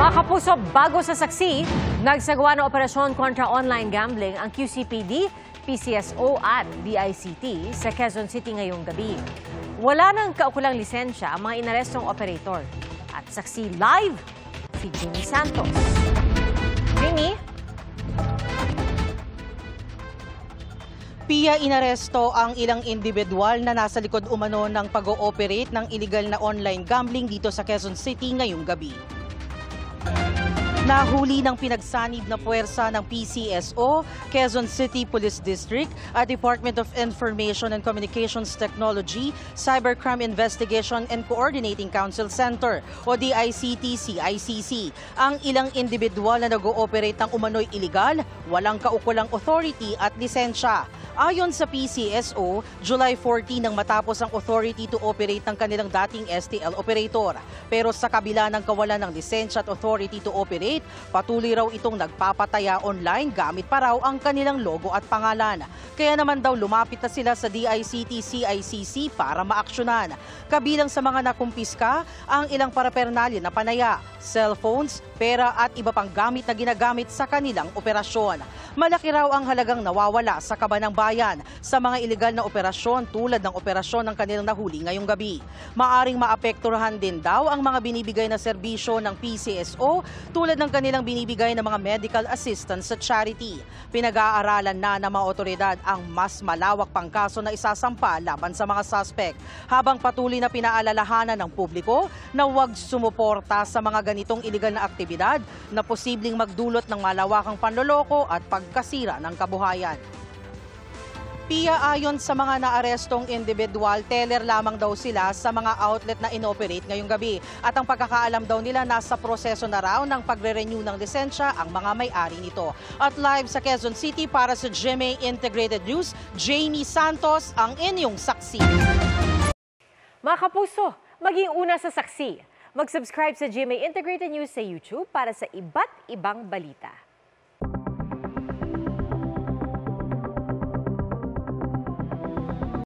Mga kapuso, bago sa saksi, nagsagawa ng operasyon kontra online gambling ang QCPD, PCSO at DICT sa Quezon City ngayong gabi. Wala nang kaukulang lisensya ang mga inarestong operator. At saksi live, si Jimmy Santos. Jimmy? PIA inaresto ang ilang individual na nasa likod umano ng pag-ooperate ng illegal na online gambling dito sa Quezon City ngayong gabi. Nahuli ng pinagsanib na puwersa ng PCSO, Quezon City Police District at Department of Information and Communications Technology, Cybercrime Investigation and Coordinating Council Center o DICT-CICC. Ang ilang individual na nag-ooperate ng umano'y iligal, walang kaukulang authority at lisensya. Ayon sa PCSO, July 14 nang matapos ang authority to operate ng kanilang dating STL operator. Pero sa kabila ng kawalan ng lisensya at authority to operate, patuloy raw itong nagpapataya online gamit pa raw ang kanilang logo at pangalan. Kaya naman daw lumapit na sila sa DICT-CICC para maaksyonan. Kabilang sa mga nakumpiska ang ilang parapernalya na panaya, cellphones, pera at iba pang gamit na ginagamit sa kanilang operasyon. Malaki raw ang halagang nawawala sa kaban ng bayan sa mga ilegal na operasyon tulad ng operasyon ng kanilang nahuli ngayong gabi. Maaring maapektuhan din daw ang mga binibigay na serbisyo ng PCSO tulad ng kanilang binibigay na mga medical assistance sa charity. Pinag-aaralan na ng mga otoridad ang mas malawak pang kaso na isasampa laban sa mga suspect, habang patuloy na pinaalalahanan ng publiko na huwag sumuporta sa mga ganitong ilegal na aktibidad na posibleng magdulot ng malawakang panloloko at pagkasira ng kabuhayan. PIA ayon sa mga naarestong individual, teller lamang daw sila sa mga outlet na inoperate ngayong gabi. At ang pagkakaalam daw nila, nasa proseso na raw ng pagre-renew ng lisensya ang mga may-ari nito. At live sa Quezon City para sa GMA Integrated News, Jamie Santos ang inyong saksi. Mga kapuso, maging una sa saksi. Mag-subscribe sa GMA Integrated News sa YouTube para sa iba't ibang balita.